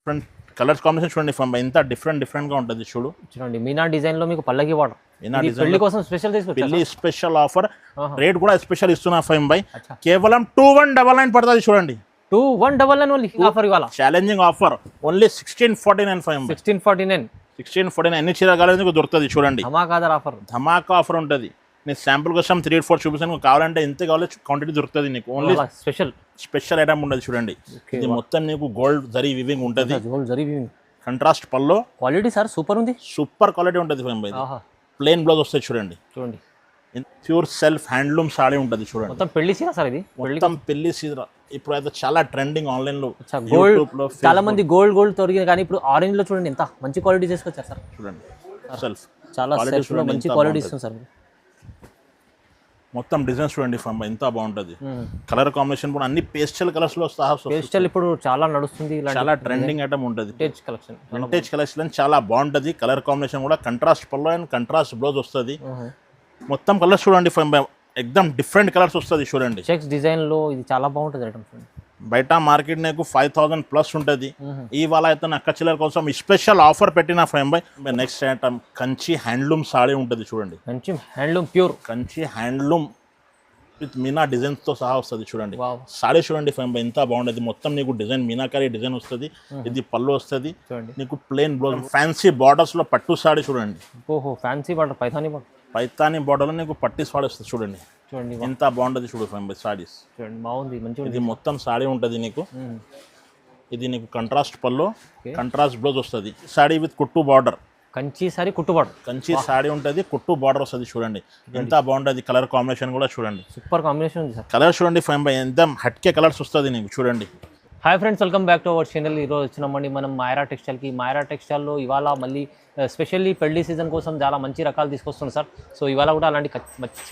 Different colours combination చూడండి ఫమ్ ఇంత different గా ఉంటుంది చూడు. చూడండి మీనా డిజైన్ లో మీకు పల్లకి బార్డర్. మీనా డిజైన్ పెళ్లి కోసం స్పెషల్ తీసుకొచ్చారు. పెళ్లి స్పెషల్ ఆఫర్ రేట్ కూడా స్పెషల్ ఇస్తున్నా ఫమ్ బై కేవలం 2199 పడుతుంది చూడండి. 2199 ఓన్లీ ఆఫర్ ఇవాళ ఛాలెంజింగ్ ఆఫర్ ఓన్లీ 1649 ఫమ్ 1649 ఎన్ని చీర కాలేదు దొరుకుతుంది చూడండి. ధమాకా ఆఫర్ ఉంటుంది. నేను శాంపుల్ కోసం 3-4 చూపిస్తాను. కావాలంటే ఎంత కావాలో క్వాంటిటీ దొరుకుతుంది నీకు. ఓన్లీ స్పెషల్ ఐటమ్ ఉంటుంది చూడండి. ఇది మొత్తం నీకు గోల్డ్ జరీ వివింగ్ ఉంటుంది. కంట్రాస్ట్ పల్లో క్వాలిటీ సార్ సూపర్ ఉంది. సూపర్ క్వాలిటీ ఉంటుంది. ప్లెయిన్ బ్లౌజ్ వస్తుంది చూడండి. చూడండి ప్యూర్ సెల్ఫ్ హ్యాండ్లూమ్ సారీ ఉంటుంది చూడండి. మొత్తం పెళ్లి చీర సార్ ఇది. మొత్తం పెళ్లి చీర ఇప్పుడు అయితే చాలా ట్రెండింగ్ ఆన్లైన్ లో. చాలా మంది గోల్డ్ తొరిగింది కానీ ఇప్పుడు ఆరెంజ్ లో చూడండి ఎంత మంచి క్వాలిటీ చేసుకొచ్చారు సార్. చూడండి సెల్ఫ్ చాలా సెల్ఫ్ లో మంచి క్వాలిటీ ఇస్తుంది సార్. మొత్తం డిజైన్స్ చూడండి ఫమ్ ఎంత బాగుంటుంది. కలర్ కాంబినేషన్ కూడా అన్ని పేస్టల్ కలర్స్ లో సహా. పేస్టల్ ఇప్పుడు చాలా నడుస్తుంది. చాలా ట్రెండింగ్ ఐటమ్ ఉంటుంది. వింటేజ్ కలెక్షన్ చాలా బాగుంటుంది. కలర్ కాంబినేషన్ కూడా contrast pallu and contrast blouse వస్తుంది. మొత్తం కలర్స్ చూడండి ఫమ్ ఎక్దమ్ డిఫరెంట్ కలర్స్ వస్తుంది చూడండి. చెక్స్ డిజైన్ లో ఇది చాలా బాగుంటుంది ఐటమ్. బయట మార్కెట్ నీకు 5000+ ఉంటుంది. ఇవాళ అయితే అక్క చిల్లర కోసం స్పెషల్ ఆఫర్ పెట్టిన five by. Next item Kanchi handloom sari ఉంటుంది చూడండి. Kanchi handloom pure Kanchi handloom with Meena designs తో సహా వస్తుంది చూడండి. సారీ చూడండి ఫైమ్ బై ఎంత బాగుంటుంది. మొత్తం నీకు డిజైన్ మీనాకారి డిజైన్ వస్తుంది. ఇది పళ్ళు వస్తుంది నీకు ప్లెయిన్ బ్లౌజ్. ఫ్యాన్సీ బార్డర్స్ లో పట్టు సారీ చూడండి. ఓహో ఫ్యాన్సీ బార్డర్ పైతానీ బార్డర్ లో నీకు పట్టి సారీ వస్తుంది చూడండి. ఎంత బాగుంటుంది చూడు ఫైమ్ బై సారీస్. బాగుంది మంచిగా. ఇది మొత్తం సారీ ఉంటుంది నీకు. ఇది నీకు కంట్రాస్ట్ పల్లో కంట్రాస్ట్ బ్లౌజ్ వస్తుంది. సారీ విత్ కుట్టు బార్డర్. కంచి సారీ కుట్టు బార్డర్. కంచి సారీ ఉంటుంది కుట్టు బార్డర్ వస్తుంది చూడండి. ఎంత బాగుంటుంది. కలర్ కాంబినేషన్ కూడా చూడండి. సూపర్ కాంబినేషన్ ఉంది సార్. కలర్ చూడండి ఫైమ్ బై ఎంత హట్కే కలర్స్ వస్తుంది నీకు చూడండి. Hi friends, welcome back to our channel. ఈరోజు వచ్చినామండి మనం మాయరా టెక్స్టైల్కి. మాయరా టెక్స్టైల్లో ఇవాళ మళ్ళీ స్పెషల్లీ పెళ్లి సీజన్ కోసం చాలా మంచి రకాలు తీసుకొస్తున్నాం సార్. సో ఇవాళ కూడా అలాంటి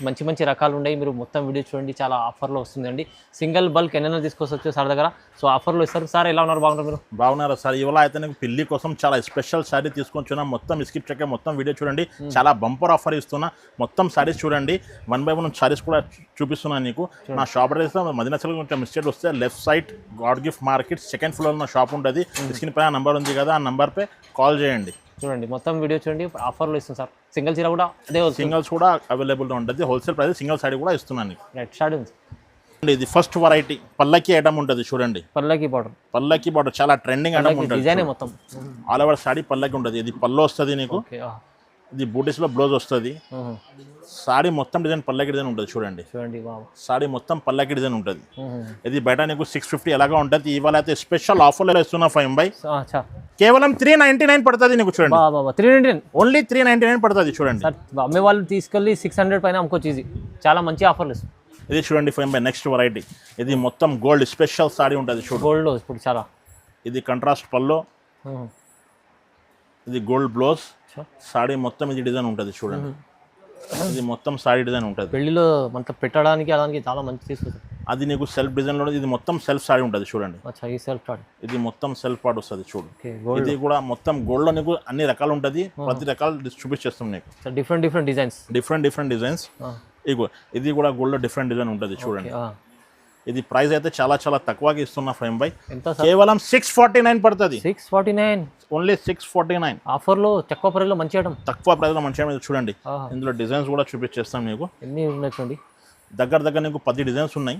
మంచి రకాలు ఉన్నాయి. మీరు మొత్తం వీడియో చూడండి. చాలా ఆఫర్లో వస్తుందండి. సింగిల్ బల్క్ ఎన్నైనా తీసుకొచ్చు సార్ దగ్గర. సో ఆఫర్లో ఇస్తారు సార్. ఎలా ఉన్నారు? బాగున్నారు మీరు? బాగున్నారా సార్? ఇవాళ అయితే నాకు పెళ్లి కోసం చాలా స్పెషల్ శారీ తీసుకొచ్చున్నా. మొత్తం స్కిప్ చెక్ మొత్తం వీడియో చూడండి. చాలా బంపర్ ఆఫర్ ఇస్తున్నా. మొత్తం శారీస్ చూడండి. 1 by 1 శారీస్ కూడా చూపిస్తున్నాను నీకు. నా షాప్ అడ్రస్ మదీనా చౌక్ కొంచెం మిస్టేక్ వస్తే left side God gift market 2nd floor నా షాప్ ఉంటుంది. స్క్రీన్ పైన నంబర్ ఉంది కదా, ఆ నంబర్ పై కాల్ చేయండి. చూడండి మొత్తం వీడియో చూడండి. ఆఫర్లో ఇస్తుంది సార్. సింగిల్ చీర కూడా అదే సింగిల్స్ కూడా అవైలబుల్గా ఉంటుంది. హోల్సేల్ ప్రైస్ సింగిల్ సారీ కూడా ఇస్తున్నాను. రైట్ షార్ట్ ఉంది. ఇది ఫస్ట్ వెరైటీ పల్లకి ఐటమ్ ఉంటుంది చూడండి. పల్లకి బార్డర్ చాలా ట్రెండింగ్ ఐటమ్ ఉంటుంది. డిజైన్ మొత్తం ఆల్ ఓవర్ సారీ పల్లకి ఉంటుంది. ఇది పల్లో వస్తుంది నీకు. ఇది బూటీస్ లో బ్లౌజ్ వస్తుంది. సారీ మొత్తం డిజైన్ పల్లకి డిజైన్ ఉంటుంది చూడండి. సారీ మొత్తం పల్లకి డిజైన్ ఉంటుంది. ఇది బయట నీకు 650 ఎలాగా ఉంటుంది. ఇవాళ అయితే స్పెషల్ ఆఫర్లో ఇస్తున్నా ఫైమ్ బై. కేవలం 399 పడుతుంది నీకు చూడండి. 399 ఓన్లీ 399 పడుతుంది చూడండి. అమ్మే వాళ్ళు తీసుకెళ్ళి 600 పైన అమ్ముకోవచ్చు ఈజీ. చాలా మంచి ఆఫర్లు. ఇది చూడండి ఫైమ్ బై నెక్స్ట్ వెరైటీ. ఇది మొత్తం గోల్డ్ స్పెషల్ సారీ ఉంటుంది చూడండి. గోల్డ్ ఇప్పుడు చాలా. ఇది కంట్రాస్ట్ పల్లో. ఇది గోల్డ్ బ్లౌజ్. సారీ మొత్తం ఇది డిజైన్ ఉంటుంది చూడండి. ఇది మొత్తం సారీ డిజైన్ ఉంటుంది. పెళ్లిలో మనకు పెట్టడానికి అలానికి చాలా మంచి తీసుకుంటుంది. అది నీకు సెల్ఫ్ డిజైన్ లో. ఇది మొత్తం సెల్ఫ్ సారీ ఉంటుంది చూడండి. ఇది మొత్తం సెల్ఫ్ పార్ట్ వస్తుంది చూడు. ఇది కూడా మొత్తం గోల్డ్ లో నీకు అన్ని రకాలు ఉంటుంది. ప్రతి రకాలు చూపించేస్తాం నీకు. Different designs. ఇది కూడా గోల్డ్ లో డిఫరెంట్ డిజైన్ ఉంటుంది చూడండి. ఇది ప్రైస్ అయితే చాలా తక్కువగా ఇస్తున్నా ఫైమ్ బై. కేవలం 649 పడుతుంది. 649 ఓన్లీ 649 ఆఫర్లో తక్కువ ప్రైస్ లో మంచి ఐటమ్. తక్కువ ప్రైస్ లో మంచి ఐటమ్ చూడండి. ఇందులో డిజైన్స్ కూడా చూపించేస్తాం నీకు. ఎన్ని ఉన్నాయి చూడండి. దగ్గర నీకు 10 డిజైన్స్ ఉన్నాయి.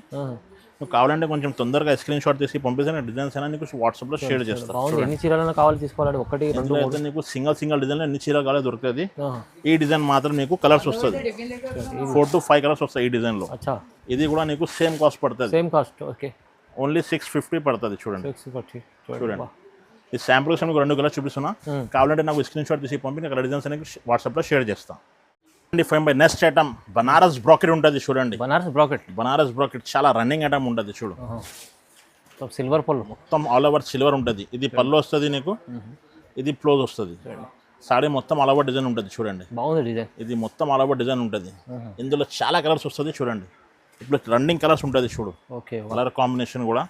నువ్వు కావాలంటే కొంచెం తొందరగా స్క్రీన్ షాట్ తీసి పంపిస్తే డిజైన్స్ అయినా నీకు వాట్సాప్ లో షేర్ చేస్తాను. ఎన్ని చీరలు కావాలి తీసుకోవాలి. 1 2 3 నీకు సింగిల్ డిజైన్ ఎన్ని చీరలు కావాలి దొరుకుతుంది. ఈ డిజైన్ మాత్రం నీకు కలర్స్ వస్తుంది. 4 to 5 కలర్స్ వస్తాయి ఈ డిజైన్ లో. ఇది కూడా నీకు సేమ్ కాస్ట్ పడుతుంది. ఓన్లీ 650 పడుతుంది చూడండి. చూడండి ఈ శాంపుల్ కోసం 2 కలర్స్ చూపిస్తున్నా. కావాలంటే నాకు స్క్రీన్ షాట్ తీసి పంపి నాకు డిజైన్స్ అనేది వాట్సాప్ లో షేర్ చేస్తాను. Five by next item Banaras brocade ఉంటుంది చూడండి. బనారస్ బ్రోకెట్ చాలా రన్నింగ్ ఐటమ్ ఉంటుంది చూడు. సిల్వర్ పళ్ళు మొత్తం ఆల్ ఓవర్ సిల్వర్ ఉంటుంది. ఇది పళ్ళు వస్తుంది నీకు. ఇది బ్లౌజ్ వస్తుంది. సారీ మొత్తం ఆల్ ఓవర్ డిజైన్ ఉంటుంది చూడండి. బాగుంది డిజైన్. ఇది మొత్తం ఆల్ ఓవర్ డిజైన్ ఉంటుంది. ఇందులో చాలా కలర్స్ వస్తుంది చూడండి. ఇప్పుడు రన్నింగ్ కలర్స్ ఉంటుంది చూడు. కలర్ కాంబినేషన్ కూడా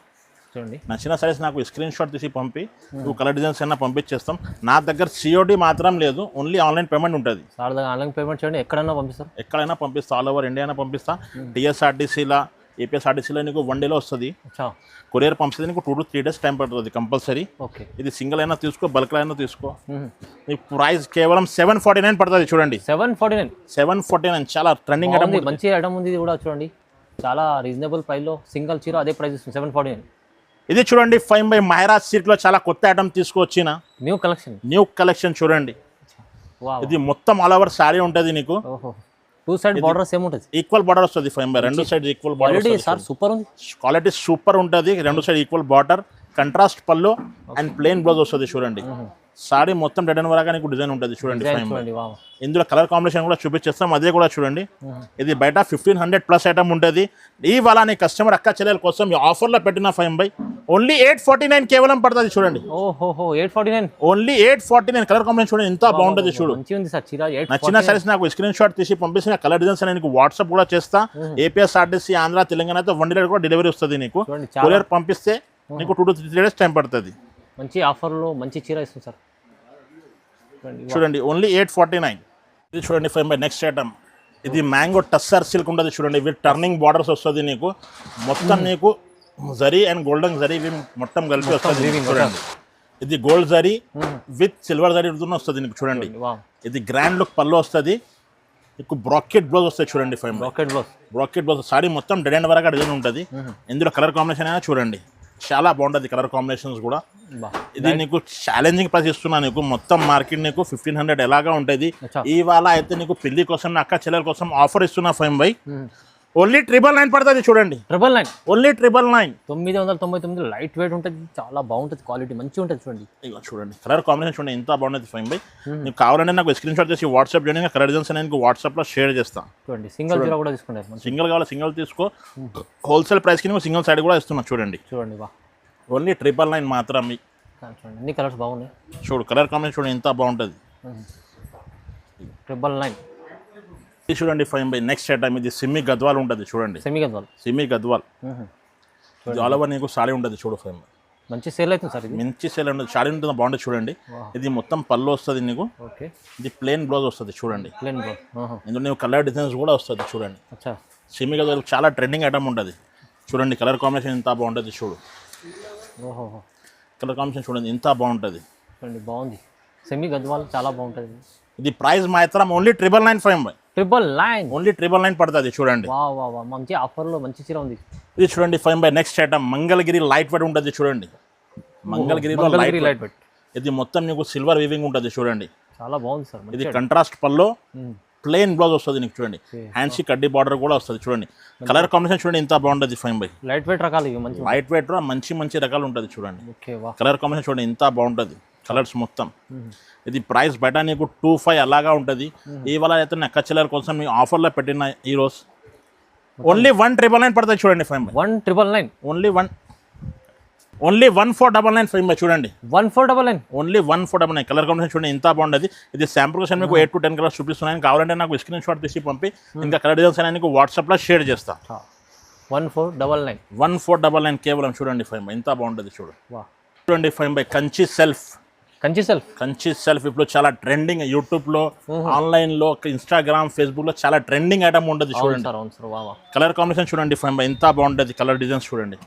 నచ్చిన సారీస్ నాకు స్క్రీన్ షాట్ తీసి పంపి నువ్వు కలర్ డిజైన్స్ అయినా పంపించేస్తాం. నా దగ్గర COD మాత్రం లేదు. ఓన్లీ ఆన్లైన్ పేమెంట్ ఉంటుంది. ఆన్లైన్ పేమెంట్ చేయండి. ఎక్కడైనా పంపిస్తా. ఆల్ ఓవర్ ఇండియా పంపిస్తా. TSRTCలా ఏపీఎస్ఆర్టీసీలో నీకు 1 డేలో వస్తుంది. అచ్చా. కొరియర్ పంపిస్తే నీకు 2 to 3 days టైం పడుతుంది కంపల్సరీ. ఓకే. ఇది సింగిల్ అయినా తీసుకో, బల్క్ అయినా తీసుకో. ఈ ప్రైస్ కేవలం 749 పడుతుంది చూడండి. 749 చాలా ట్రెండింగ్ ఐటమ్, మంచి ఐటమ్ ఉంది. ఇది కూడా చూడండి చాలా రీజనబుల్ ప్రైస్లో సింగిల్ చీర అదే ప్రైస్ ఇస్తుంది 749. ఇది చూడండి 5 by మహారాజ్ సిల్క్లో చాలా కొత్త ఐటమ్ తీసుకొచ్చిన న్యూ కలెక్షన్ చూడండి. ఇది మొత్తం ఆల్ ఓవర్ సారీ ఉంటుంది నీకు. టూ సైడ్ బార్డర్ సేమ్ ఉంటుంది, ఈక్వల్ బార్డర్ వస్తుంది. 5 by రెండు సైడ్ ఈక్వల్ బార్డర్. సూపర్ ఉంది, క్వాలిటీ సూపర్ ఉంటుంది. రెండు సైడ్ ఈక్వల్ బార్డర్, కంట్రాస్ట్ పళ్ళు అండ్ ప్లెయిన్ బ్లౌజ్ వస్తుంది చూడండి. సారీ మొత్తం డెడ్ అండ్ వరకు నీకు డిజైన్ ఉంటుంది చూడండి. 5 by ఇందులో కలర్ కాంబినేషన్ కూడా చూపించేస్తాం, అదే కూడా చూడండి. ఇది బయట 1500+ ఐటమ్ ఉంటుంది. ఇవాళ నీ కస్టమర్ అక్క చెల్లెల కోసం ఈ ఆఫర్లో పెట్టిన 5 by ఓన్లీ 849 కేవలం పడుతుంది చూడండి. ఓహో 849, ఓన్లీ 849. కలర్ కాంబినేషన్ చూడండి ఎంత బాగుంటుంది చూడు. నచ్చిన సారీస్ నాకు స్క్రీన్ షాట్ తీసి పంపిస్తే కలర్ డిజైన్స్ అని నీకు వాట్సాప్ కూడా చేస్తా. ఏపీఎస్ఆర్టీసీ ఆంధ్ర తెలంగాణ అయితే 1 day కూడా డెలివరీ వస్తుంది నీకు. కొరియర్ పంపిస్తే నీకు 2 to 3 days టైం పడుతుంది. మంచి ఆఫర్లో మంచి చీర ఇస్తుంది సార్ చూడండి. ఓన్లీ 849. ఇది చూడండి 5 by నెక్స్ట్ ఐటమ్. ఇది మ్యాంగో టస్సర్ సిల్క్ ఉంటుంది చూడండి. విత్ టర్నింగ్ బార్డర్స్ వస్తుంది నీకు. మొత్తం నీకు జరీ అండ్ గోల్డెన్ జరీ మొత్తం కలిపి వస్తుంది చూడండి. ఇది gold zari with silver zari వస్తుంది నీకు చూడండి. ఇది గ్రాండ్ లుక్ పళ్ళు వస్తుంది నీకు. బ్రాకెట్ బ్లౌజ్ వస్తుంది చూడండి. 5 by బ్రాకెట్ బ్లౌజ్. సారీ మొత్తం డెడ్ అండ్ వరకు డిజైన్ ఉంటుంది. ఇందులో కలర్ కాంబినేషన్ అయినా చూడండి చాలా బాగుంటుంది. కలర్ కాంబినేషన్స్ కూడా. ఇది నీకు ఛాలెంజింగ్ ప్రైస్ ఇస్తున్నా నీకు. మొత్తం మార్కెట్ నీకు 1500 ఎలాగా ఉంటుంది. ఇవాళ అయితే నీకు పెళ్లి కోసం అక్క చెల్లెల కోసం ఆఫర్ ఇస్తున్నా 5 by ఓన్లీ 999 పడుతుంది చూడండి. 999 ఓన్లీ 999. 999 లైట్ వెయిట్ ఉంటుంది, చాలా బాగుంటుంది, క్వాలిటీ మంచిగా ఉంటుంది చూడండి. ఇక చూడండి కలర్ కాంబినేషన్ చూడండి ఎంత బాగుంటుంది 5 by. నీకు కావాలంటే నాకు స్క్రీన్ షాట్ చేసి వాట్సాప్ చేయండి. కలర్ డిజైన్స్ నేను వాట్సాప్లో షేర్ చేస్తాను చూడండి. సింగిల్ చీర కూడా తీసుకుంటారు. సింగిల్ కావాలి సింగిల్ తీసుకో. హోల్సేల్ ప్రైస్కి నీకు సింగిల్ సైడ్ కూడా ఇస్తున్నా చూడండి. చూడండి ఓన్లీ 999 మాత్రమే. చూడండి అన్ని కలర్స్ బాగున్నాయి. చూడు కలర్ కాంబినేషన్ చూడండి ఎంత బాగుంటుంది. 999. ఇది చూడండి 5 by నెక్స్ట్ ఐటమ్. ఇది సిమ్మి గద్వాల్ ఉంటుంది చూడండి. సిమ్మి గద్వాల్ ఇది ఆల్ ఓవర్ నీకు సారీ ఉంటుంది చూడు 5 by. మంచి సేల్ అవుతుంది సార్. ఇది మంచి సేల్ ఉంటుంది. సారీ ఉంటుంది బాగుంటుంది చూడండి. ఇది మొత్తం పళ్ళు వస్తుంది నీకు. ఇది ప్లెయిన్ బ్లౌజ్ వస్తుంది చూడండి. ఇందులో నీకు కలర్ డిజైన్స్ కూడా వస్తుంది చూడండి. సిమ్మి గద్వాల్ చాలా ట్రెండింగ్ ఐటమ్ ఉంటుంది చూడండి. కలర్ కాంబినేషన్ ఎంత బాగుంటుంది చూడు. కలర్ కాంబినేషన్ చూడండి ఎంత బాగుంటుంది. బాగుంది. సెమీ గద్వాల్ చాలా బాగుంటుంది. ఇది ప్రైస్ మాత్రం ఓన్లీ 999 5 by. 999 ఓన్లీ 999 పడుతుంది చూడండి. మంచి ఆఫర్లో మంచి చీర ఉంది. ఇది చూడండి 5 by next item. Mangalagiri light weight ఉంటుంది చూడండి. మంగళగిరిలో లైట్ వెయిట్. ఇది మొత్తం నీకు సిల్వర్ వీవింగ్ ఉంటుంది చూడండి. చాలా బాగుంది సార్. ఇది కంట్రాస్ట్ పల్లో ప్లెయిన్ బ్లౌజ్ వస్తుంది నీకు చూడండి. హ్యాండ్స్ కడ్డీ బార్డర్ కూడా వస్తుంది చూడండి. కలర్ కాంబినేషన్ చూడండి ఎంత బాగుంటుంది 5 by. లైట్ వెయిట్ రకాలు ఇవి మంచి లైట్ వెయిట్ మంచి రకాలు ఉంటుంది చూడండి. కలర్ కాంబినేషన్ చూడండి ఎంత బాగుంటుంది. కలర్స్ మొత్తం. ఇది ప్రైస్ బయట నీకు 25 అలాగా ఉంటుంది. ఇవాళ అయితే అక్క చెల్లెల కోసం మీ ఆఫర్లో పెట్టిన ఈరోజు ఓన్లీ 1999 పడుతుంది చూడండి 5 by. 1999 ఓన్లీ 1499 5 by చూడండి. 1499 ఓన్లీ 1499. కలర్ కాంబినేషన్ చూడండి ఎంత బాగుంటుంది. ఇది శాంపుల్ కోసం మీకు 8 to 10 కలర్స్ చూపిస్తున్నాను. కావాలంటే నాకు స్క్రీన్ షాట్ తీసి పంపి ఇంకా కలర్ డిజైన్స్ అయినా నీకు వాట్సాప్లో షేర్ చేస్తా. 1499 కేవలం చూడండి 5 by ఎంత బాగుంటుంది చూడు. చూడండి 5 by కంచి సెల్ఫ్ ఇప్పుడు చాలా ట్రెండింగ్. యూట్యూబ్లో, ఆన్లైన్లో, ఇన్స్టాగ్రామ్, ఫేస్బుక్లో చాలా ట్రెండింగ్ ఐటమ్ ఉంటుంది చూడండి. కలర్ కాంబినేషన్ చూడండి 5 by ఎంత బాగుంటుంది. కలర్ డిజైన్స్ చూడండి.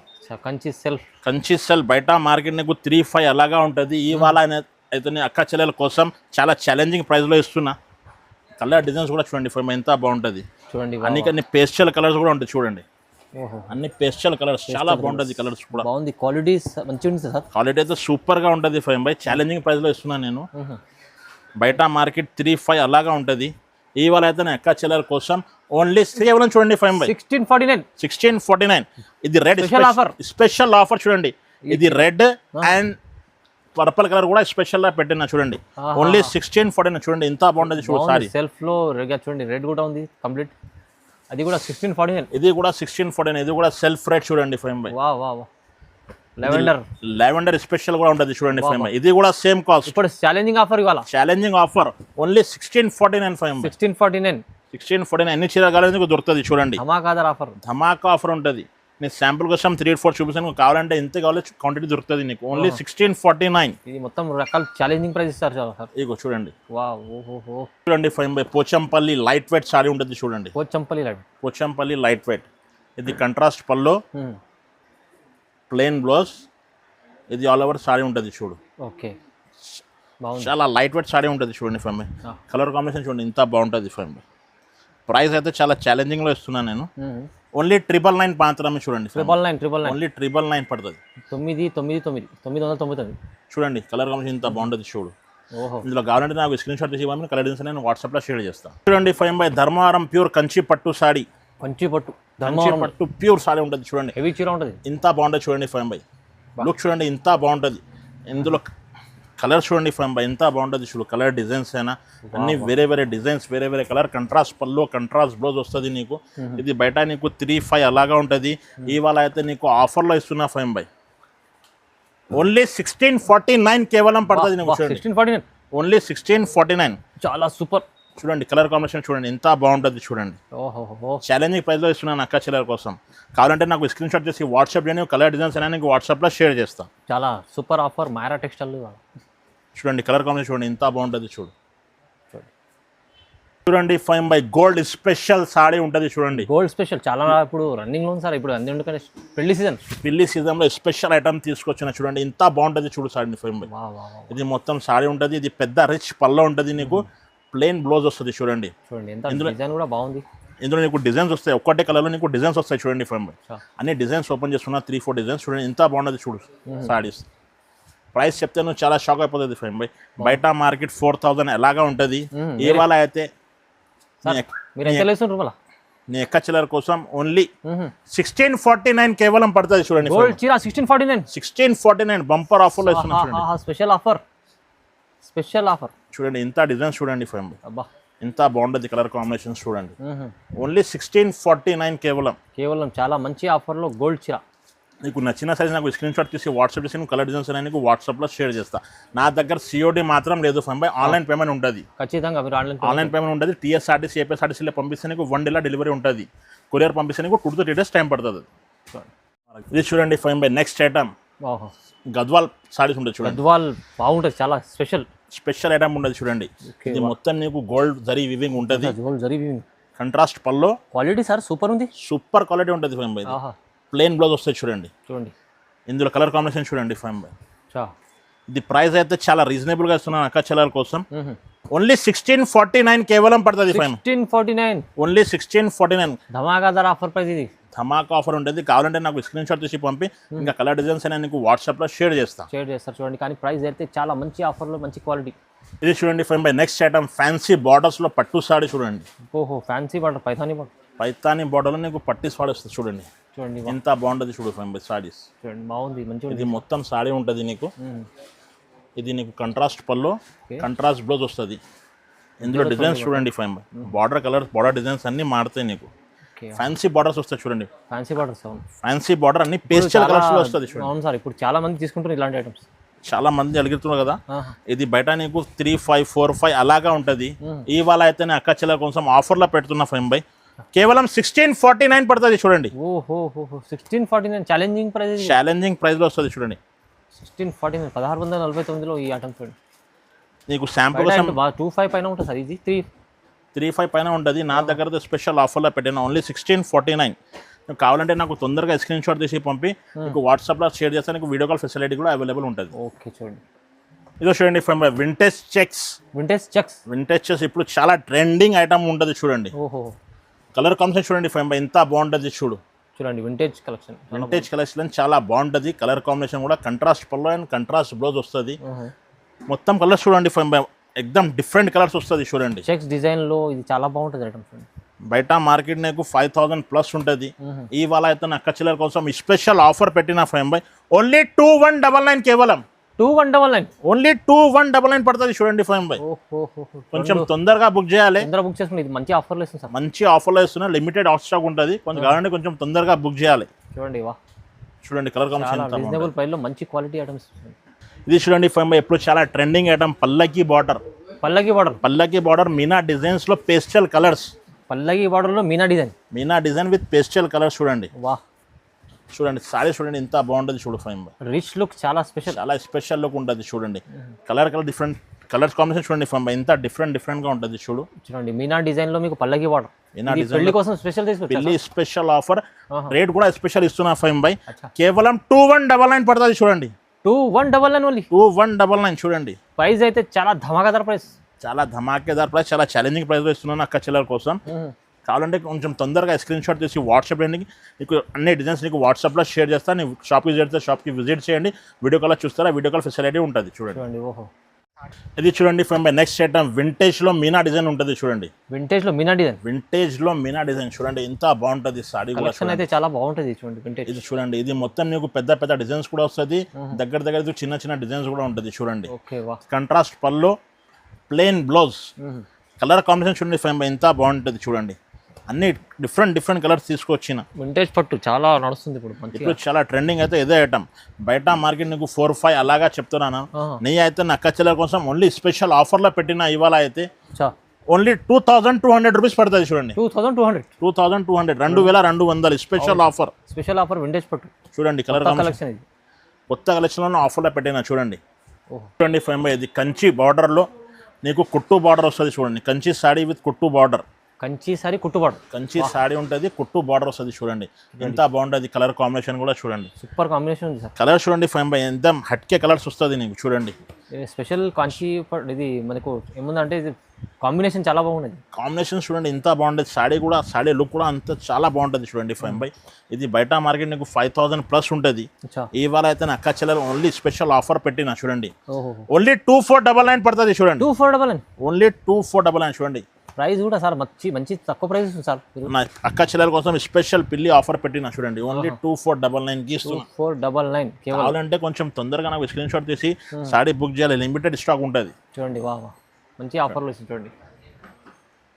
కంచి సెల్ఫ్ బయట మార్కెట్ నీకు 35 అలాగా ఉంటుంది. ఇవాళ అయితే అక్క చెల్లెల కోసం చాలా ఛాలెంజింగ్ ప్రైస్లో ఇస్తున్నా. కలర్ డిజైన్స్ కూడా చూడండి 5 by ఎంత బాగుంటుంది చూడండి. అన్ని పేస్టల్ కలర్స్ కూడా ఉంటాయి చూడండి. అన్ని పేస్టల్ కలర్స్ చాలా బాగుంటుంది. కలర్స్ కూడా బాగుంది. క్వాలిటీ మంచిగా ఉంటుంది సార్. క్వాలిటీ అయితే సూపర్గా ఉంటుంది 5 by. ఛాలెంజింగ్ ప్రైస్లో ఇస్తున్నాను నేను. బయట మార్కెట్ 35 అలాగా ఉంటుంది. ఇవాళ అయితే అక్క చెల్లెల కోసం ఓన్లీ కేవలం చూడండి 5 by 1649. ఇది రెడ్ స్పెషల్ ఆఫర్ చూడండి. ఇది రెడ్ అండ్ పర్పుల్ కలర్ కూడా స్పెషల్గా పెట్టిన చూడండి. ఓన్లీ 1649 చూడండి ఎంత బాగుంటుంది చూడు. సారీ సెల్ఫ్లో చూడండి రెడ్ కూడా ఉంది కంప్లీట్. అది కూడా 1649. ఇది కూడా 1649. ఇది కూడా సెల్ఫ్ రేట్ చూడండి 5 by. లెవెండర్ స్పెషల్ కూడా ఉంటుంది చూడండి 5 by. ఇది కూడా సేమ్ కాస్ట్. ఇప్పుడు ఛాలెంజింగ్ ఆఫర్ ఇవాళ. Challenging offer only 1649 5 by. 1649 ఎన్ని చీర కాలేదు దొరుకుతుంది చూడండి. ధమాకా ఆఫర్ ఉంటుంది. నేను శాంపుల్ కోసం 3 or 4 చూపిస్తాను. కావాలంటే ఎంత కావాలో క్వాంటిటీ దొరుకుతుంది నీకు. ఓన్లీ 1649. ఇది మొత్తం రకాల ఛాలెంజింగ్ ప్రైస్ ఇస్తారు సార్. ఇగో చూడండి. చూడండి 5 by Pochampally light weight sari ఉంటుంది చూడండి. Pochampally light weight. ఇది కంట్రాస్ట్ పల్లో, ప్లెయిన్ బ్లౌజ్, ఇది ఆల్ ఓవర్ సారీ ఉంటుంది చూడు. ఓకే, బాగుంది. చాలా లైట్ వెయిట్ సారీ ఉంటుంది చూడండి ఫైమ్. కలర్ కాంబినేషన్ చూడండి ఇంత బాగుంటుంది ఫైమ్. ప్రైస్ అయితే చాలా ఛాలెంజింగ్లో ఇస్తున్నాను నేను. ఓన్లీ 999 మాత్రమే చూడండి. 999 ఓన్లీ 999 పడుతుంది. 999 చూడండి కలర్ కాంబినేషన్ ఇంత బాగుంటుంది చూడు. ఓహో, ఇందులో కావాలంటే నాకు స్క్రీన్ షాట్ తీసి ఇవ్వమని కలర్ డిజైన్స్ నేను వాట్సాప్లో షేర్ చేస్తాను. చూడండి five by Dharmavaram pure Kanchi పట్టు సారీ. కంచి పట్టు, కంచి పట్టు ప్యూర్ సారీ ఉంటుంది చూడండి. హెవీ చీర ఉంటుంది. ఇంత బాగుంటుంది చూడండి ఫైమ్ బై. లుక్ చూడండి ఇంత బాగుంటుంది. ఇందులో కలర్ చూడండి ఫైమ్ బై ఎంత బాగుంటుంది చూడు. కలర్ డిజైన్స్ అయినా అన్ని వేరే వేరే డిజైన్స్, వేరే వేరే కలర్, కంట్రాస్ట్ పళ్ళు, కంట్రాస్ట్ బ్లౌజ్ వస్తుంది నీకు. ఇది బయట నీకు 3-5 అలాగా ఉంటుంది. ఇవాళ అయితే నీకు ఆఫర్లో ఇస్తున్నా ఫైమ్ బై. ఓన్లీ 1649 కేవలం పడుతుంది నీకు. 1649, ఓన్లీ 1649. చాలా సూపర్. చూడండి కలర్ కాంబినేషన్ చూడండి ఎంత బాగుంటుంది చూడండి. ఓహో, ఛాలెంజింగ్ ప్రైస్లో ఇస్తున్నాను అక్క చెల్లెల కోసం. కావాలంటే నాకు స్క్రీన్ షాట్ చేసి వాట్సాప్ చేయని కలర్ డిజైన్స్ అయినా నీకు వాట్సాప్లో షేర్ చేస్తాను. చాలా సూపర్ ఆఫర్ మైరా టెక్స్టైల్. చూడండి కలర్ కాంబినేషన్ చూడండి ఎంత బాగుంటుంది చూడు. చూడండి five buy gold special sorry ఉంటుంది చూడండి. గోల్డ్ స్పెషల్ చాలా ఇప్పుడు రన్నింగ్ లో ఉంది సార్. ఇప్పుడు అందుకని పెళ్లి సీజన్లో స్పెషల్ ఐటమ్ తీసుకొచ్చిన చూడండి ఎంత బాగుంటుంది చూడు సారీ ఫైమ్ బై. ఇది మొత్తం సారీ ఉంటుంది. ఇది పెద్ద రిచ్ పల్లో ఉంటుంది నీకు. ప్లెయిన్ బ్లౌజ్ వస్తుంది చూడండి. ఇందులో డిజైన్ కూడా బాగుంది. ఇందులో నీకు డిజైన్స్ వస్తాయి. ఒక్కటే కలర్లో నీకు డిజైన్స్ వస్తాయి చూడండి ఫైమ్ బై. అన్ని డిజైన్స్ ఓపెన్ చేస్తున్నా 3-4 డిజైన్స్ చూడండి ఎంత బాగుంటుంది చూడు సారీస్. ప్రైస్ చెప్తే నువ్వు చాలా షాక్ అయిపోతుంది ఫైమ్ బై. బయట మార్కెట్ 4000 ఎలాగా ఉంటుంది. ఇవాళ అయితే నీ ఎక్క చిల్లర కోసం ఓన్లీ 1649 కేవలం పడుతుంది చూడండి. 1649 బంపర్ ఆఫర్లో ఇస్తున్నా చూడండి. స్పెషల్ ఆఫర్ చూడండి ఇంత డిజైన్స్ చూడండి ఫైమ్ బై. ఇంత బాగుంటుంది కలర్ కాంబినేషన్స్ చూడండి. ఓన్లీ 1649 కేవలం. చాలా మంచి ఆఫర్లో గోల్డ్ చీర. నీకు నచ్చిన సైజ్ నాకు స్క్రీన్ షాట్ తీసి వాట్సాప్ చేసి నువ్వు కలర్ డిజైన్స్ అనేది నీకు వాట్సాప్లో షేర్ చేస్తా. నా దగ్గర COD మాత్రం లేదు ఫైమ్ బై. ఆన్లైన్ పేమెంట్ ఉంటుంది. ఖచ్చితంగా ఆన్లైన్ పేమెంట్ ఉంటుంది. TSRTC APSRTCలో పంపిస్తే నీకు 1 డేలో డెలివరీ ఉంటుంది. కొరియర్ పంపిస్తే నీకు 2 to 3 days టైం పడుతుంది. ఇది చూడండి five by. Next item Gadwal saris ఉంటుంది చూడండి. గద్వాల్ బాగుంటుంది, చాలా స్పెషల్ ఐటమ్ ఉంటుంది చూడండి. ఇది మొత్తం నీకు గోల్డ్ జరీ వివింగ్ ఉంటుంది. కంట్రాస్ట్ పల్లో క్వాలిటీ సార్ సూపర్ ఉంది. సూపర్ క్వాలిటీ ఉంటుంది ఫైమ్ బై. ప్లెయిన్ బ్లౌజ్ వస్తుంది చూడండి. ఇందులో కలర్ కాంబినేషన్ చూడండి ఫైమ్ బై. ఇది ప్రైస్ అయితే చాలా రీజనబుల్గా ఇస్తున్నాను అక్క చెల్లెల కోసం. ఓన్లీ 1649 కేవలం పడుతుంది ఫైమ్. 1649 ఓన్లీ 1649. ధమాకాదార్ ఆఫర్ ప్రైస్. ఇది ధమాకా ఆఫర్ ఉంటుంది. కావాలంటే నాకు స్క్రీన్ షాట్ తీసి పంపి ఇంకా కలర్ డిజైన్స్ అయినా నీకు వాట్సాప్లో షేర్ చేస్తారు చూడండి. కానీ ప్రైస్ అయితే చాలా మంచి ఆఫర్లో మంచి క్వాలిటీ. ఇది చూడండి five by. Next item fancy బార్డర్స్లో పట్టు సారీ చూడండి. ఫ్యాన్సీ బార్డర్, పైతానీ బార్డర్లో నీకు పట్టి సారీ వస్తుంది చూడండి. ఎంత బాగుంటుంది చూడు ఫైమ్ బై సారీస్. చూడండి బాగుంది, మంచిగా. ఇది మొత్తం సారీ ఉంటుంది నీకు. ఇది నీకు కంట్రాస్ట్ పల్లో, కంట్రాస్ట్ బ్లౌజ్ వస్తుంది. ఇందులో డిజైన్స్ చూడండి ఫైమ్ బై. బార్డర్ డిజైన్స్ అన్ని మారుతాయి నీకు. ఫ్యాన్సీ బార్డర్స్ వస్తాయి చూడండి. ఫ్యాన్సీ బార్డర్ అన్ని పేస్టల్ కలర్స్ లో వస్తుంది చూడండి. అవును సార్, ఇప్పుడు చాలా మంది తీసుకుంటారు ఇలాంటి ఐటమ్స్. చాలా మంది అడుగుతున్నారు కదా. ఇది బయట నీకు 3-5, 4-5 అలాగా ఉంటుంది. ఇవాళ అయితే నేను అక్క చెల్లెల కోసం ఆఫర్లో పెడుతున్నా ఫైమ్ బై. కేవలం 1649 పడుతుంది చూడండి. 1649 ఛాలెంజింగ్ ప్రైస్ లో వస్తుంది చూడండి. 1649 1649లో ఈ ఐటమ్ చూడండి. నీకు శాంపుల్ కోసం 25 పైన ఉంటుంది సార్. ఇది 3-5 పైన ఉంటుంది. నా దగ్గర స్పెషల్ ఆఫర్లో పెట్టాను ఓన్లీ 1649. కావాలంటే నాకు తొందరగా స్క్రీన్ షాట్ తీసి పంపి మీకు వాట్సాప్లో షేర్ చేస్తే నీకు వీడియో కాల్ ఫెసిలిటీ కూడా అవైలబుల్ ఉంటుంది. ఓకే చూడండి. ఇదో చూడండి ఫైమ్ బై. వింటేజ్ చెక్స్ ఇప్పుడు చాలా ట్రెండింగ్ ఐటమ్ ఉంటుంది చూడండి. కలర్ కాంబినేషన్ చూడండి ఫైమ్ బై. ఎంత బాగుంటుంది చూడండి. వింటేజ్ కలెక్షన్ చాలా బాగుంటుంది. కలర్ కాంబినేషన్ కూడా contrast pallu and contrast blouse వస్తుంది. మొత్తం కలర్స్ చూడండి ఫైమ్ బై. ఎక్దమ్ డిఫరెంట్ కలర్స్ వస్తుంది చూడండి. చెక్స్ డిజైన్లో ఇది చాలా బాగుంటుంది ఐటమ్. బయట మార్కెట్ నీకు 5000+ ఉంటుంది. ఇవాళ అయితే నా అక్క చెల్లెల కోసం స్పెషల్ ఆఫర్ పెట్టిన ఫైమ్ బై. ఓన్లీ 2199 కేవలం. 2199 ఓన్లీ 2199 పడుతుంది చూడండి ఫైమ్ బై. కొంచెం తొందరగా బుక్ చేయాలి. బుక్ చేసుకుని ఇది మంచి ఆఫర్లో ఇస్తుంది సార్. మంచి ఆఫర్లో ఇస్తున్నా. లిమిటెడ్ అవుట్ స్టాక్ ఉంటుంది. కొంచెం కావాలంటే కొంచెం తొందరగా బుక్ చేయాలి. చూడండి కలర్ కాంబినేషన్ రీజనబుల్ ప్రైస్ లో మంచి క్వాలిటీ ఐటమ్స్. ఇది చూడండి ఫైమ్ బై. ఎప్పుడు చాలా ట్రెండింగ్ ఐటమ్ పల్లకి బార్డర్ మీనా డిజైన్స్ లో పేస్టల్ కలర్స్. పల్లకి బార్డర్ లో Meena design with pastel colours చూడండి. చూడండి సారీ చూడండి ఎంత బాగుంటుంది చూడు ఫైమ్ బై. రిచ్ లుక్, చాలా స్పెషల్ లుక్ ఉంటుంది చూడండి. కలర్ డిఫరెంట్ కలర్స్ కాంబినేషన్ చూడండి ఫైన్ బాయ్, ఇంత డిఫరెంట్గా ఉంటుంది చూడు. చూడండి మీనా డిజైన్లో మీకు పల్లకి బార్డర్, మీనా డిజైన్ పెళ్లి కోసం స్పెషల్ తీసుకొచ్చారు. పెళ్లి స్పెషల్ ఆఫర్, రేట్ కూడా స్పెషల్ ఇస్తున్నా ఫైన్ బాయ్. కేవలం 2199 పడుతుంది చూడండి. 2199 ఓన్లీ. 2199 చూడండి. ప్రైస్ అయితే చాలా ధమాకాదార్ ప్రైస్, చాలా ధమాకేదార్ ప్రైస్, చాలా ఛాలెంజింగ్ ప్రైస్లో ఇస్తున్నాను అక్క చెల్లెల కోసం. కావాలంటే కొంచెం తొందరగా స్క్రీన్ షాట్ తీసి వాట్సాప్ చేయండి, నీకు అన్ని డిజైన్స్ నీకు వాట్సాప్లో షేర్ చేస్తాను. నీకు షాప్కి చేస్తే షాప్కి విజిట్ చేయండి, వీడియో కాల్ చూస్తారా, వీడియో కాల్ ఫెసిలిటీ ఉంటుంది చూడండి. ఓహో ఇది చూడండి ఫ్రమ్ బై నెక్స్ట్ ఐటమ్ వింటేజ్లో మీనా డిజైన్ ఉంటుంది చూడండి. వింటేజ్లో మీనా డిజైన్, వింటేజ్లో మీనా డిజైన్ చూడండి, ఎంత బాగుంటుంది సారీ కూడా. అయితే చాలా బాగుంటుంది చూడండి వింటేజ్. ఇది చూడండి, ఇది మొత్తం నీకు పెద్ద పెద్ద డిజైన్స్ కూడా వస్తుంది, దగ్గర చిన్న చిన్న డిజైన్స్ కూడా ఉంటుంది చూడండి. ఓకే వా. కంట్రాస్ట్ పల్లో, ప్లెయిన్ బ్లౌజ్, కలర్ కాంబినేషన్ చూడండి ఫ్రమ్ బై ఎంత బాగుంటుంది చూడండి. అన్ని డిఫరెంట్ కలర్స్ తీసుకొచ్చిన వింటేజ్ పట్టు చాలా నడుస్తుంది ఇప్పుడు చాలా ట్రెండింగ్ అయితే ఇదే ఐటమ్. బయట మార్కెట్ నీకు 4-5 అలాగా చెప్తున్నాను, నీ అయితే నా అక్క చెల్లెల కోసం ఓన్లీ స్పెషల్ ఆఫర్లో పెట్టిన ఇవాళ అయితే ఓన్లీ 2200 రూపీస్ పడుతుంది చూడండి. 2200 2200 స్పెషల్ ఆఫర్ వింటేజ్ పట్టు చూడండి. కలర్ కలెక్షన్ కొత్త కలెక్షన్లో ఆఫర్లో పెట్టిన చూడండి. చూడండి ఫైవ్ బై, ఇది కంచి బార్డర్లో నీకు కుట్టు బార్డర్ వస్తుంది చూడండి. కంచి సాడీ విత్ కుట్టు బార్డర్, కంచి సారీ కుట్టు బార్డర్, కంచి సాడీ ఉంటుంది, కుట్టు బార్డర్ వస్తుంది చూడండి. ఎంత బాగుంటుంది కలర్ కాంబినేషన్ కూడా చూడండి. సూపర్ కాంబినేషన్ ఉంది సార్. కలర్ చూడండి ఫైవ్ బై, ఎంత హట్కే కలర్స్ వస్తుంది నీకు చూడండి. స్పెషల్ కంచి ఇది మనకు ఏముందంటే ఇది కాంబినేషన్ చాలా బాగుంది. కాంబినేషన్ చూడండి ఎంత బాగుంటుంది, సాడీ కూడా, సాడీ లుక్ కూడా అంత చాలా బాగుంటుంది చూడండి ఫైవ్ బై. ఇది బయట మార్కెట్ నీకు 5000+ ఉంటుంది, ఇవాళ అయితే నా అక్క చెల్లెలు ఓన్లీ స్పెషల్ ఆఫర్ పెట్టిన చూడండి. ఓన్లీ 2499 పడుతుంది చూడండి. 2499 ఓన్లీ 2499 చూడండి. ప్రైస్ కూడా సార్ మంచి తక్కువ ప్రైస్ సార్. నా అక్క చెల్లెల కోసం స్పెషల్ పిల్లి ఆఫర్ పెట్టిన చూడండి. ఓన్లీ 2499కి ఇస్తున్నా. 2499 కావాలంటే కొంచెం తొందరగా నాకు స్క్రీన్ షాట్ తీసి సాడీ బుక్ చేయాలి, లిమిటెడ్ స్టాక్ ఉంటుంది చూడండి. వా మంచి ఆఫర్లు వచ్చింది చూడండి.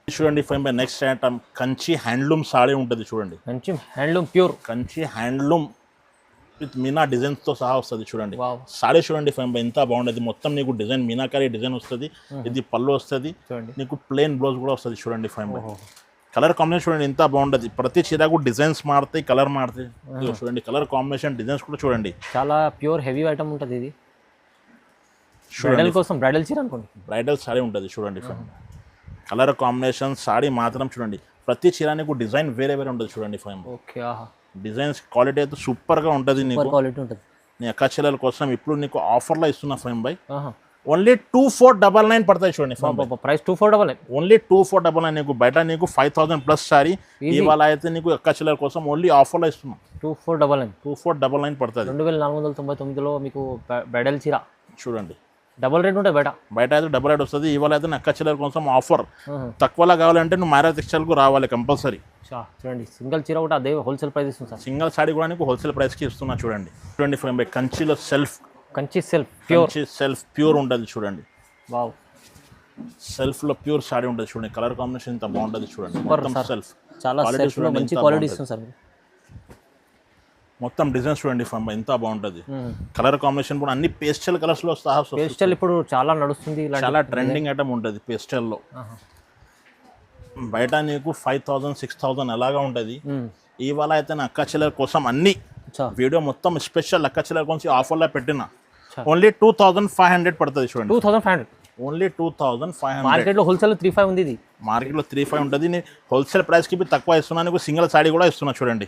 చూడండి five by next item Kanchi handloom sari ఉంటుంది చూడండి. Kanchi handloom pure, Kanchi handloom with Meena డిజైన్స్తో సహా వస్తుంది చూడండి. సాడీ చూడండి ఫైవ్ బై ఎంత బాగుంటుంది, మొత్తం నీకు డిజైన్ మీనాకారి డిజైన్ వస్తుంది. ఇది పళ్ళు వస్తుంది, నీకు ప్లెయిన్ బ్లౌజ్ కూడా వస్తుంది చూడండి ఫైవ్ బై. కలర్ కాంబినేషన్ చూడండి ఎంత బాగుంటుంది, ప్రతి చీరకు డిజైన్స్ మారుతాయి, కలర్ మారుతాయి చూడండి. కలర్ కాంబినేషన్ డిజైన్స్ కూడా చూడండి, చాలా ప్యూర్ హెవీ ఐటమ్ ఉంటుంది. ఇది బ్రైడల్ కోసం, బ్రైడల్ చీర అనుకోండి, బ్రైడల్ సాడీ ఉంటుంది చూడండి. కలర్ కాంబినేషన్ సాడీ మాత్రం చూడండి, ప్రతి చీర నీకు డిజైన్ వేరే ఉంటుంది చూడండి ఫైవ్. ఓకే, డిజైన్స్ క్వాలిటీ అయితే సూపర్గా ఉంటుంది నీకు. క్వాలిటీ ఉంటుంది. నీ అక్క చెల్లెల కోసం ఇప్పుడు నీకు ఆఫర్లో ఇస్తున్నా ఫైవ్ బై. ఓన్లీ 2499 పడతాయి చూడండి. Price 2499, only 2499. నీకు బయట నీకు 5000+ సారీ, ఇవాళ అయితే నీకు అక్క చెల్లెల కోసం ఓన్లీ ఆఫర్లో ఇస్తున్నాం. 2499 పడుతుంది. 2499లో మీకు బ్రైడల్ చీర చూడండి. డబుల్ రేట్ ఉంటుంది, బయట అయితే డబుల్ రేట్ వస్తుంది, ఇవాళ అయితే అక్క చెల్లెల కోసం ఆఫర్. తక్కువలో కావాలంటే నువ్వు మైరా టెక్స్టైల్కు రావాలి కంపల్సరీ. చూడండి సింగిల్ చీర కూడా అదే హోల్సేల్ ప్రైస్ ఇస్తుంది సార్. సింగిల్ సారీ కూడా నీకు హోల్సేల్ ప్రైస్కి ఇస్తున్నా చూడండి. 25 బై కంచిలో కంచి సెల్ఫ్ ప్యూర్ ఉంటుంది చూడండి. వావ్, సెల్ఫ్లో ప్యూర్ సారీ ఉంటుంది చూడండి. కలర్ కాంబినేషన్ ఇంత బాగుంటుంది చూడండి. మొత్తం సెల్ఫ్ చాలా సెల్ఫ్లో మంచి క్వాలిటీ ఇస్తుంది సార్. మొత్తం డిజైన్స్ చూడండి ఫమ్ ఎంత బాగుంటుంది. కలర్ కాంబినేషన్ కూడా అన్ని పేస్టల్ కలర్స్లో సహా. పేస్టల్ ఇప్పుడు చాలా నడుస్తుంది, చాలా ట్రెండింగ్ ఐటమ్ ఉంటుంది పేస్టల్లో. బయట నీకు 5000-6000 అలాగా ఉంటుంది, ఇవాళ అయితే నా అక్క చెల్లెల కోసం అన్ని వీడియో మొత్తం స్పెషల్ అక్క చెల్లెల కోసం ఆఫర్లో పెట్టిన ఓన్లీ 2500 పడుతుంది చూడండి. 2500, ఓన్లీ 2500. మార్కెట్లో హోల్సేల్ 35 ఉంది, ఇది మార్కెట్లో 35 ఉంటుంది. నేను హోల్సేల్ ప్రైస్కి తక్కువ ఇస్తున్నా, నీకు సింగిల్ సాడీ కూడా ఇస్తున్నా చూడండి.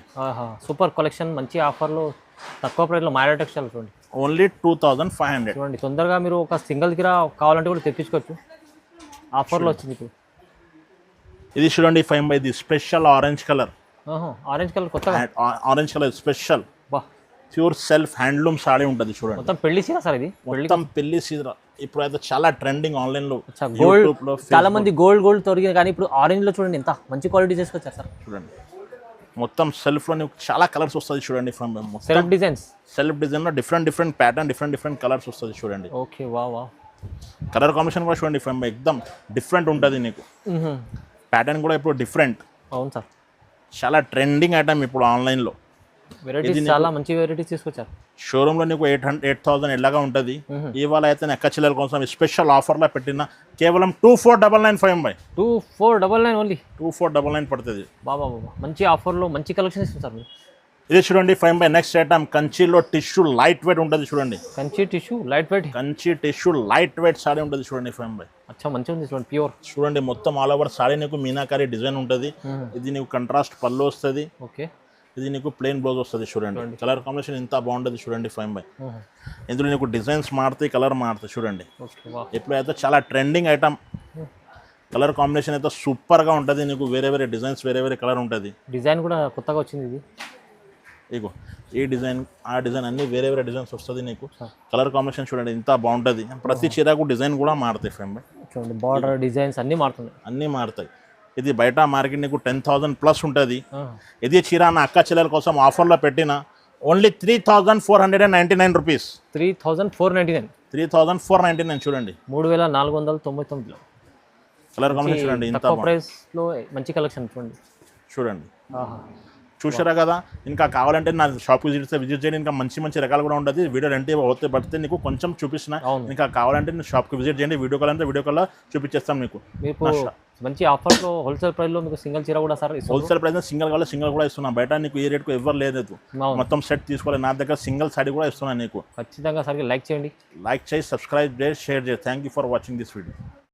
సూపర్ కలెక్షన్, మంచి ఆఫర్లో తక్కువ ప్రైస్లో మైరా టెక్స్టైల్ చూడండి. ఓన్లీ 2500 చూడండి. తొందరగా మీరు ఒక సింగిల్ కిరా కావాలంటే కూడా తెప్పించుకోవచ్చు, ఆఫర్లో వచ్చింది ఇప్పుడు. ఇది చూడండి ఫైవ్ బై, ఇది special orange colour. Orange colour కొత్త, orange colour special pure self handloom sari ఉంటుంది చూడండి. మొత్తం పెళ్లి చీర సార్, ఇది మొత్తం పెళ్లి చీర. ఇప్పుడు అయితే చాలా ట్రెండింగ్ ఆన్లైన్లో, గోల్డ్ చాలా మంది గోల్డ్ తొరిగింది, కానీ ఇప్పుడు ఆరెంజ్ లో చూడండి ఎంత మంచి క్వాలిటీ చేసుకొచ్చారు సార్. చూడండి మొత్తం సెల్ఫ్లో నీకు చాలా కలర్స్ వస్తుంది చూడండి. ఫ్రమ్ సెల్ఫ్ డిజైన్లో డిఫరెంట్ ప్యాటర్న్, డిఫరెంట్ కలర్స్ వస్తుంది చూడండి. ఓకే, వా కలర్ కాంబినేషన్ కూడా చూడండి ఫ్రమ్ ఎక్దమ్ డిఫరెంట్ ఉంటుంది నీకు. ప్యాటర్న్ కూడా ఇప్పుడు డిఫరెంట్. అవును సార్, చాలా ట్రెండింగ్ ఐటమ్ ఇప్పుడు ఆన్లైన్లో. వెరైటీస్ చాలా మంచి వెరైటీస్ తీసుకొచ్చారు. షోరూంలో నీకు 8000 ఎలాగా ఉంటుంది, ఇవాళ అయితే అక్క చెల్లెల కోసం స్పెషల్ ఆఫర్లో పెట్టిన కేవలం 2499 ఫైవ్ బై. 2499 ఓన్లీ 2499 పడుతుంది. బాబా మంచి ఆఫర్లో మంచి కలెక్షన్ ఇస్తుంది సార్. ఇది చూడండి ఫైన్ బై నెక్స్ట్ ఐటమ్ కంచిలో టిష్యూ లైట్ వెయిట్ ఉంటుంది చూడండి. Kanchi tissue light weight, Kanchi tissue light weight sari ఉంటుంది చూడండి ఫైన్ బై. అచ్చా మంచిగా ఉంది చూడండి, ప్యూర్. చూడండి మొత్తం ఆల్ ఓవర్ సారీ నీకు మీనాకారి డిజైన్ ఉంటుంది. ఇది నీకు కంట్రాస్ట్ పళ్ళు వస్తుంది. ఓకే, ఇది నీకు ప్లెయిన్ బ్లౌజ్ వస్తుంది చూడండి. కలర్ కాంబినేషన్ ఇంత బాగుంటుంది చూడండి ఫైన్ బై. ఇందులో నీకు డిజైన్స్ మారుతాయి, కలర్ మారుతాయి చూడండి. ఎప్పుడైతే చాలా ట్రెండింగ్ ఐటమ్, కలర్ కాంబినేషన్ అయితే సూపర్గా ఉంటుంది. నీకు వేరే వేరే డిజైన్స్, వేరే వేరే కలర్ ఉంటుంది. డిజైన్ కూడా కొత్తగా వచ్చింది ఇది. ఇగో ఈ డిజైన్, ఆ డిజైన్ అన్ని వేరే వేరే డిజైన్స్ వస్తుంది నీకు. కలర్ కాంబినేషన్ చూడండి ఇంత బాగుంటుంది. ప్రతి చీరకు డిజైన్ కూడా మారుతాయి ఫ్రెండ్. చూడండి బార్డర్ డిజైన్స్ అన్నీ మారుతున్నాయి, అన్నీ మారుతాయి. ఇది బయట మార్కెట్ నీకు 10,000+ ఉంటుంది. ఇది చీర నా అక్క చెల్లెల కోసం ఆఫర్లో పెట్టిన ఓన్లీ 3,499 రూపీస్. 3,499, 3,499 చూడండి, 3,499. కలర్ కాంబినేషన్ చూడండి ఇంత ప్రైస్లో మంచి కలెక్షన్ చూడండి. చూడండి చూసారా కదా. ఇంకా కావాలంటే నా షాప్కి విజిట్ చేయండి. ఇంకా మంచి మంచి రకాలు కూడా ఉంటుంది. వీడియో రెంటే పోతే పడితే నీకు కొంచెం చూపిస్తున్నా. ఇంకా కావాలంటే నేను షాప్కి విజిట్ చేయండి. వీడియో కాల్ అంటే వీడియో కాల్లో చూపించేస్తాం మీకు. మీకు మంచి ఆఫర్లో హోల్సేల్ ప్రైస్లో మీకు సింగిల్ చీర కూడా సార్ హోల్సేల్ ప్రైస్ సింగిల్ కావాలి, సింగిల్ కూడా ఇస్తున్నా. బయట నీకు ఏ రేట్కు ఎవరు లేదు. మొత్తం సెట్ తీసుకోవాలి. నా దగ్గర సింగిల్ సారీ కూడా ఇస్తున్నాను నీకు. ఖచ్చితంగా సార్ లైక్ చేయండి, లైక్ చేసి సబ్స్క్రైబ్ చేసి షేర్ చేసి. Thank you for watching this video.